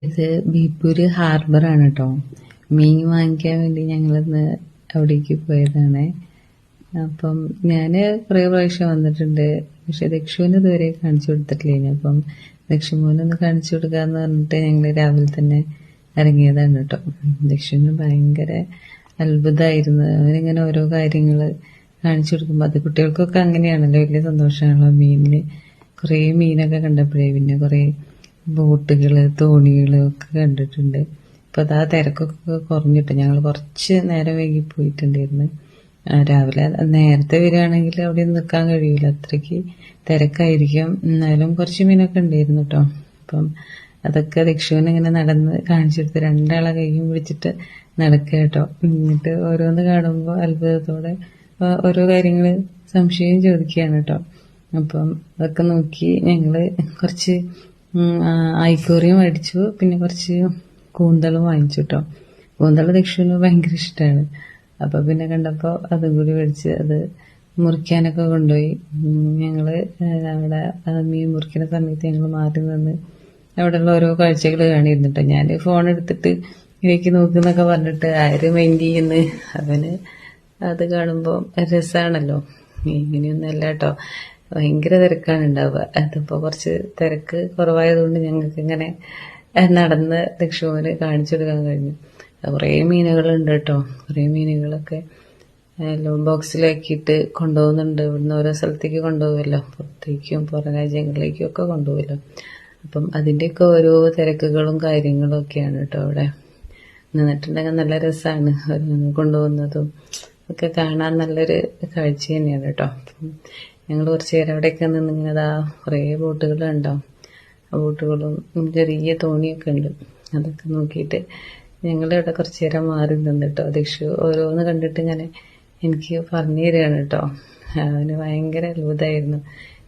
ഇത് ബേപ്പൂര് ഹാർബറാണ് കേട്ടോ. മീൻ വാങ്ങിക്കാൻ വേണ്ടി ഞങ്ങളിന്ന് അവിടേക്ക് പോയതാണ്. അപ്പം ഞാന് കുറേ പ്രാവശ്യം വന്നിട്ടുണ്ട്. പക്ഷെ ദക്ഷുവിന് ഇതുവരെ കാണിച്ചു കൊടുത്തിട്ടില്ല. അപ്പം ദക്ഷുമോനൊന്ന് കാണിച്ചു കൊടുക്കാന്ന് പറഞ്ഞിട്ട് ഞങ്ങള് രാവിലെ തന്നെ ഇറങ്ങിയതാണ് കേട്ടോ. ദക്ഷുവിന് ഭയങ്കര അത്ഭുതമായിരുന്നു. അവനിങ്ങനെ ഓരോ കാര്യങ്ങള് കാണിച്ചു കൊടുക്കുമ്പോ അത് കുട്ടികൾക്കൊക്കെ അങ്ങനെയാണല്ലോ, വലിയ സന്തോഷമാണല്ലോ മീനിന്. കുറേ മീനൊക്കെ കണ്ടപ്പോഴേ പിന്നെ കുറേ ബോട്ടുകള് തോണികള് ഒക്കെ കണ്ടിട്ടുണ്ട്. ഇപ്പൊ അതാ തിരക്കൊക്കെ കുറഞ്ഞിട്ട് ഞങ്ങൾ കുറച്ച് നേരം വൈകി പോയിട്ടുണ്ടായിരുന്നു. രാവിലെ നേരത്തെ വരികയാണെങ്കിൽ അവിടെ നിൽക്കാൻ കഴിയൂല, അത്രയ്ക്ക് തിരക്കായിരിക്കും. എന്നാലും കുറച്ച് മീനൊക്കെ ഉണ്ടായിരുന്നു കേട്ടോ. അപ്പം അതൊക്കെ ദക്ഷുവിന് ഇങ്ങനെ നടന്ന് കാണിച്ചെടുത്ത് രണ്ടാളെ കൈയും പിടിച്ചിട്ട് നടക്കുക കേട്ടോ. എന്നിട്ട് ഓരോന്ന് കാണുമ്പോൾ അത്ഭുതത്തോടെ ഓരോ കാര്യങ്ങള് സംശയം ചോദിക്കുകയാണ് കേട്ടോ. അപ്പം അതൊക്കെ നോക്കി ഞങ്ങള് കുറച്ച് ഐക്കോറിയം മേടിച്ചു, പിന്നെ കുറച്ച് കൂന്തളും വാങ്ങിച്ചു കേട്ടോ. കൂന്തള് ദക്ഷുവിന് ഭയങ്കര ഇഷ്ടമാണ്. അപ്പൊ പിന്നെ കണ്ടപ്പോ അതും കൂടി മേടിച്ച് അത് മുറിക്കാനൊക്കെ കൊണ്ടുപോയി. ഞങ്ങള് അവിടെ മീൻ മുറിക്കുന്ന സമയത്ത് ഞങ്ങൾ മാറി നിന്ന് അവിടെയുള്ള ഓരോ കാഴ്ചകൾ കാണിയിരുന്നു കേട്ടോ. ഞാൻ ഫോൺ എടുത്തിട്ട് ഇവയ്ക്ക് നോക്കുന്നൊക്കെ പറഞ്ഞിട്ട് ആര് മൈൻഡ് ചെയ്യുന്നു. അവന് അത് കാണുമ്പോ രസാണല്ലോ. ഇങ്ങനെയൊന്നല്ല കേട്ടോ, ഭയങ്കര തിരക്കാണ് ഉണ്ടാവുക. അതിപ്പോ കുറച്ച് തിരക്ക് കുറവായതുകൊണ്ട് ഞങ്ങൾക്ക് ഇങ്ങനെ നടന്ന് ദക്ഷുവിന് കാണിച്ചു കൊടുക്കാൻ കഴിഞ്ഞു. കുറേ മീനുകളുണ്ട് കേട്ടോ. കുറേ മീനുകളൊക്കെ ബോക്സിലാക്കിയിട്ട് കൊണ്ടുപോകുന്നുണ്ട്. ഇവിടുന്ന് ഓരോ സ്ഥലത്തേക്ക് കൊണ്ടുപോകുമല്ലോ, പുറത്തേക്കും പുറം രാജ്യങ്ങളിലേക്കും ഒക്കെ കൊണ്ടുപോകുമല്ലോ. അപ്പം അതിൻ്റെയൊക്കെ ഓരോ തിരക്കുകളും കാര്യങ്ങളും ഒക്കെയാണ് കേട്ടോ അവിടെ. നിന്നിട്ടുണ്ടെങ്കിൽ നല്ല രസമാണ് കൊണ്ടുപോകുന്നതും ഒക്കെ കാണാൻ നല്ലൊരു കാഴ്ച തന്നെയാണ് കേട്ടോ. ഞങ്ങൾ കുറച്ച് നേരം അവിടെയൊക്കെ നിന്നിങ്ങനതാ കുറേ ബോട്ടുകളുണ്ടാവും. ആ ബോട്ടുകളും ചെറിയ തോണിയൊക്കെ ഉണ്ട്. അതൊക്കെ നോക്കിയിട്ട് ഞങ്ങളിവിടെ കുറച്ച് നേരം മാറി നിന്നിട്ടോ. ദക്ഷു ഓരോന്ന് കണ്ടിട്ട് ഇങ്ങനെ എനിക്ക് പറഞ്ഞു തരികയാണ് കേട്ടോ. അവന് ഭയങ്കര അത്ഭുതമായിരുന്നു.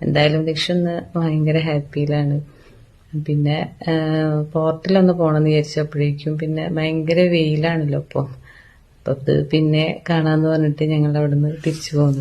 എന്തായാലും ദക്ഷു ഇന്ന് ഭയങ്കര ഹാപ്പിയിലാണ്. പിന്നെ പോർട്ടിലൊന്ന് പോകണമെന്ന് വിചാരിച്ചപ്പോഴേക്കും പിന്നെ ഭയങ്കര വെയിലാണല്ലോ ഇപ്പോൾ. അപ്പം അത് പിന്നെ കാണാമെന്ന് പറഞ്ഞിട്ട് ഞങ്ങൾ അവിടെ നിന്ന് തിരിച്ചു പോകുന്നു.